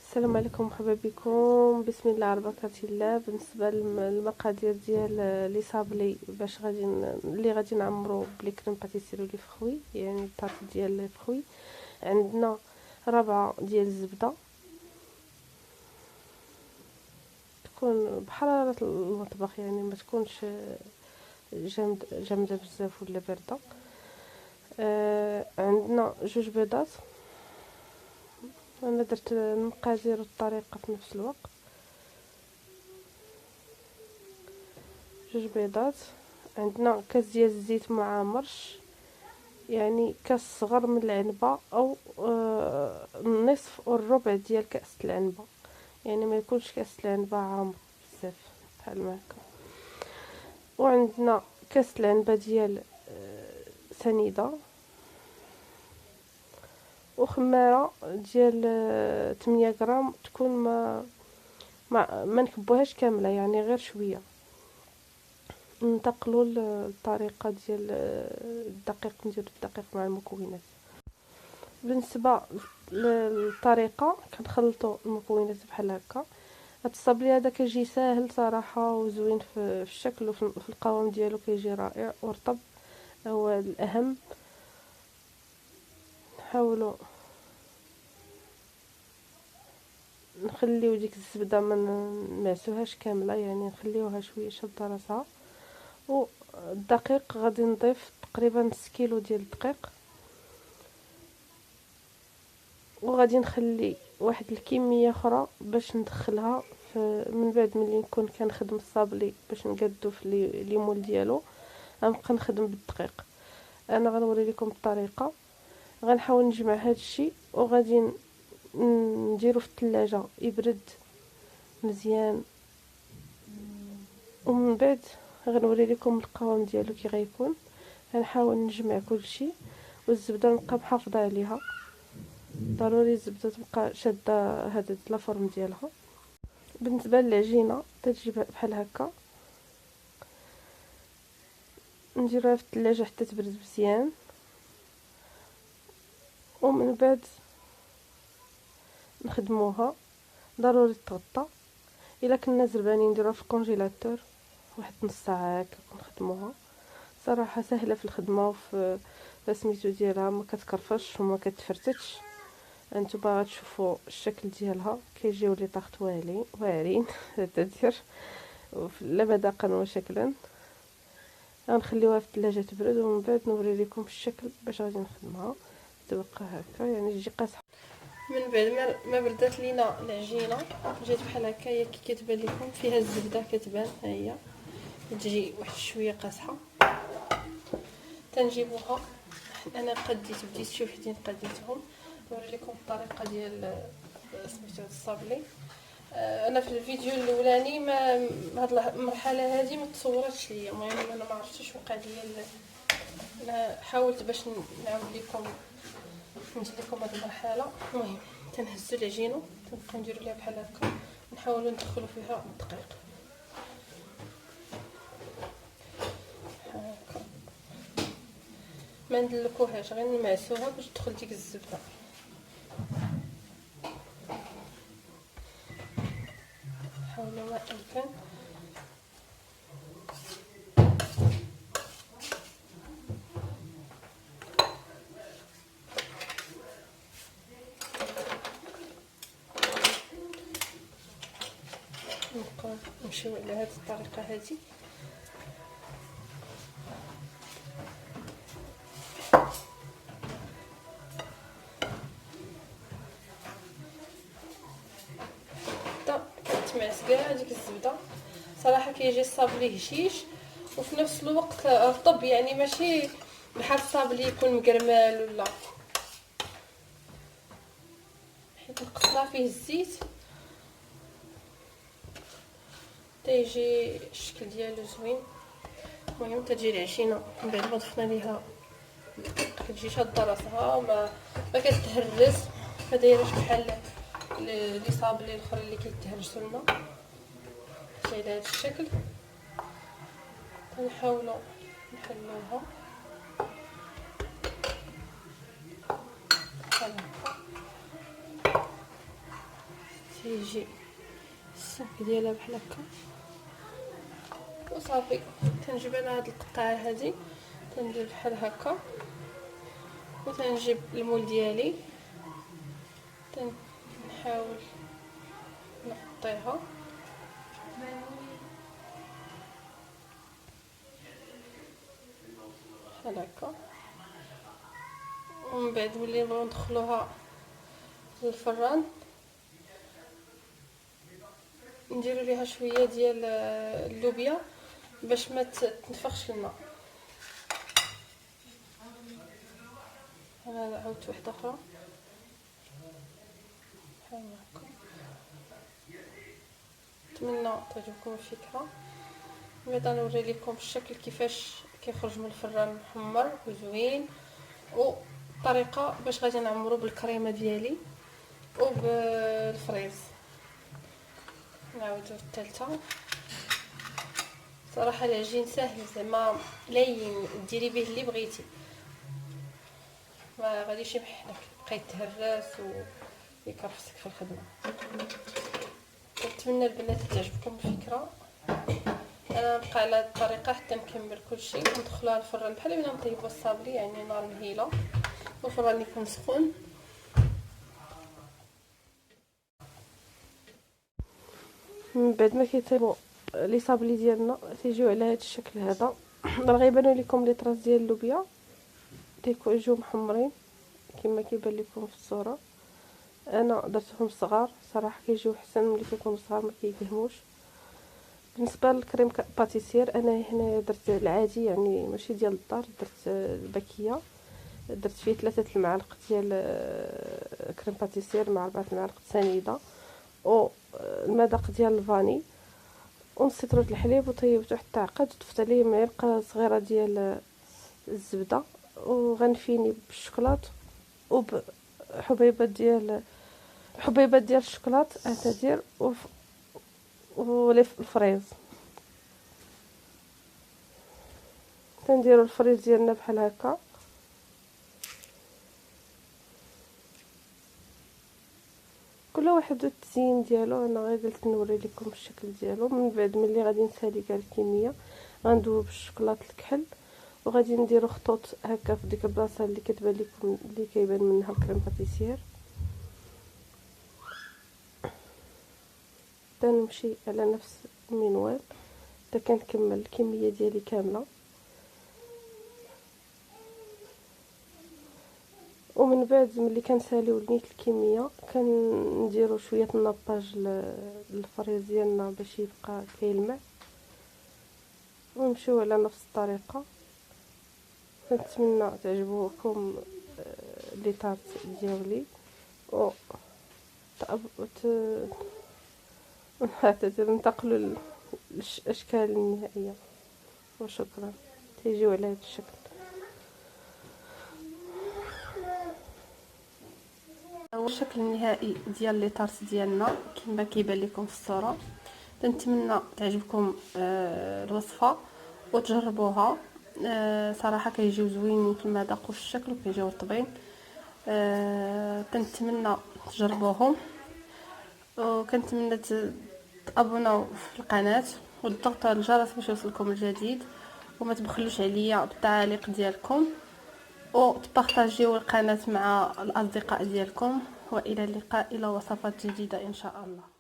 السلام عليكم، مرحبا بكم. بسم الله على بركة الله. بالنسبه للمقادير ديال لي صابلي باش غادي نعمرو بلي كريم باتيسيري لي فخوي، يعني الطاط ديال لي فخوي. عندنا ربعة ديال الزبده، تكون بحراره المطبخ، يعني ما تكونش جامده بزاف ولا بارده. عندنا جوج بيضات، انا درت المقادير والطريقه في نفس الوقت. جوج بيضات. عندنا كاس ديال الزيت مع مرش، يعني كاس صغر من العنبه او النصف والربع ديال كاس العنبه، يعني ما يكونش كاس العنبه عامر بزاف بحال ما هكا. وعندنا كاس العنبه ديال سنيده، وخماره ديال 8 غرام، تكون ما نكبوهاش كامله، يعني غير شويه. ننتقلوا للطريقه ديال الدقيق. ندير الدقيق مع المكونات. بالنسبه للطريقه، كنخلطوا المكونات بحال هكا. هاد الصابلي هذا كيجي ساهل صراحه وزوين في الشكل وفي القوام ديالو، كيجي رائع ورطب، هو الاهم. نحاولوا نخليو ديك الزبده ما نمعسوهاش كامله، يعني نخليوها شويه شاده راسها. والدقيق غادي نضيف تقريبا نص كيلو ديال الدقيق، وغادي نخلي واحد الكميه اخرى باش ندخلها من بعد ملي نكون كنخدم الصابلي باش نقادو في ليمول ديالو. غنبقى نخدم بالدقيق. انا غنوري لكم الطريقه. غنحاول نجمع هذا الشيء وغادي نديرو في الثلاجه يبرد مزيان، ومن بعد غنوري لكم القوام ديالو كي غيكون. غنحاول نجمع كل شيء، والزبده نبقى محافظه عليها. ضروري الزبده تبقى شاده هذا لافورم ديالها. بالنسبه للعجينه تجي بحال هكا، نديروها في الثلاجه حتى تبرد مزيان، ومن بعد نخدموها. ضروري تغطى. الا كنا زربانين نديروها في الكونجيلاتور واحد نص ساعه هكا نخدموها. صراحه سهله في الخدمه وفي سميتو ديالها، ما كتكرفش وما كتفرتكش. انتوما غتشوفوا الشكل ديالها، كيجيو لي طاخت واعرين التدير لا مذاقا وشكلا. غنخليوها في الثلاجه تبرد، ومن بعد نوري لكم الشكل باش غادي نخدمها. تبقى هكا يعني تجي قاصحه. من بعد ما بردات لينا العجينه، جات بحال هكا، هي كي كتبان لكم فيها الزبده كتبان، ها هي تجي واحد شويه قاصحه. تنجيبوها. انا بديت شي وحدين قديتهم. نوري لكم الطريقه ديال سميتو الصابلي. انا في الفيديو الاولاني ما هاد المرحله هذه ما تصورتش ليا، المهم انا ما عرفتش وقع ليا. انا حاولت باش نعاود لكم ندير لكم هذه المرحله. المهم تنهزوا العجينه، تنبقاو نديروا ليها بحال هكا، نحاولوا ندخلوا فيها الدقيق هكا، ما ندلكوهاش، غير نمعسوها باش تدخل ديك الزبده. حاولوا ما امكن. نبقاو نمشيو على هذه الطريقه هذه. كتمعس كاع ديك الزبده. صراحه كيجي الصابلي هشيش وفي نفس الوقت رطب، يعني ماشي بحال الصابلي يكون مقرمال ولا، حيت نقصنا فيه الزيت تيجي الشكل ديالو زوين. المهم تجي العجينه من بعد ما ضفنا ليها كتجي شاده راسها، ما كتهرس، ما دايرهش بحال لي صابلي الاخرين اللي كيتهرسوا لنا. على هذا الشكل نحاولوا نحلوها بحال هكا. كيجي السمك ديالها بحال هكا. وصافي تنجيب انا هاد القطعه هادي تندير بحال هكا، وتنجيب المول ديالي تنحاول نغطيها بحال هكا. ومن بعد ملي نبغيو ندخلوها للفران نديرو ليها شويه ديال اللوبيا باش ما تنفخش الماء. انا عاودت واحده اخرى بحال هكا. نتمنى تعجبكم الفكره. بعد نوري لكم الشكل كيفاش كيخرج من الفران محمر وزوين، والطريقه باش غادي نعمرو بالكريمه ديالي وبالفريز. نعاودو الثالثه. صراحه العجين ساهل زعما لين ديري به اللي بغيتي، ما غاديش يمحلك بقى يتهرس ويكرفسك في الخدمه. نتمنى البنات تعجبكم الفكره. انا نبقى على هذه الطريقه حتى نكمل كلشي وندخلوها الفران بحال بلا نطيبوا الصابلي، يعني نار مهيله والفران يكون سخون. من بعد ما كيطيبوا لي صابلي ديالنا تيجيو على هذا الشكل هذا. راه غيبانوا لكم لي طراس ديال اللوبيا تيجيو محمرين كما كيبان لكم في الصوره. انا درتهم صغار صراحه كيجيو احسن ملي كيكونوا صغار ما كيدهموش. بالنسبه للكريم باتيسير انا هنا درت العادي يعني ماشي ديال الدار، درت الباكيه، درت فيه 3 المعالق ديال كريم باتيسير مع 4 المعالق سنيده والمذاق ديال الفاني ونص لتر الحليب، وطيبته حتى عقد وضفت عليه معلقه صغيره ديال الزبده وغنفيني بالشوكولات وبحبيبات ديال الشوكولات اعتذر ولف الفريز. تنديروا الفريز ديالنا بحال هكا. كل واحد والتزيين ديالو. انا غير قلت نوري لكم الشكل ديالو. من بعد ملي غادي نسالي كاع الكميه غندوب الشوكولاط الكحل وغادي نديرو خطوط هكا في ديك البلاصه اللي كتبان لكم اللي كيبان منها الكريم باتيسير. تنمشي على نفس المنوال حتى كنكمل الكميه ديالي كامله. ومن بعد ملي كنساليو نيت الكميه كنديروا شويه الناباج للفريز ديالنا باش يبقى كيلمع، ونمشيو على نفس الطريقه. نتمنى تعجبوكم لي طارت ديالي و ننتقلوا للاشكال النهائيه. وشكرا. تيجيو على هذا الشكل. هو الشكل النهائي ديال لي طارت ديالنا كما كيبان لكم في الصوره. نتمنى تعجبكم الوصفه وتجربوها. صراحه كيجيو زوينين في المذاق وفي الشكل وكيجيو رطبين. كنتمنى تجربوهم وكنتمنى تابوناو في القناه وتضغطوا على الجرس باش يوصلكم الجديد، وما تبخلوش عليا بالتعاليق ديالكم وتبارطاجيو القناه مع الاصدقاء ديالكم. والى اللقاء الى وصفات جديده ان شاء الله.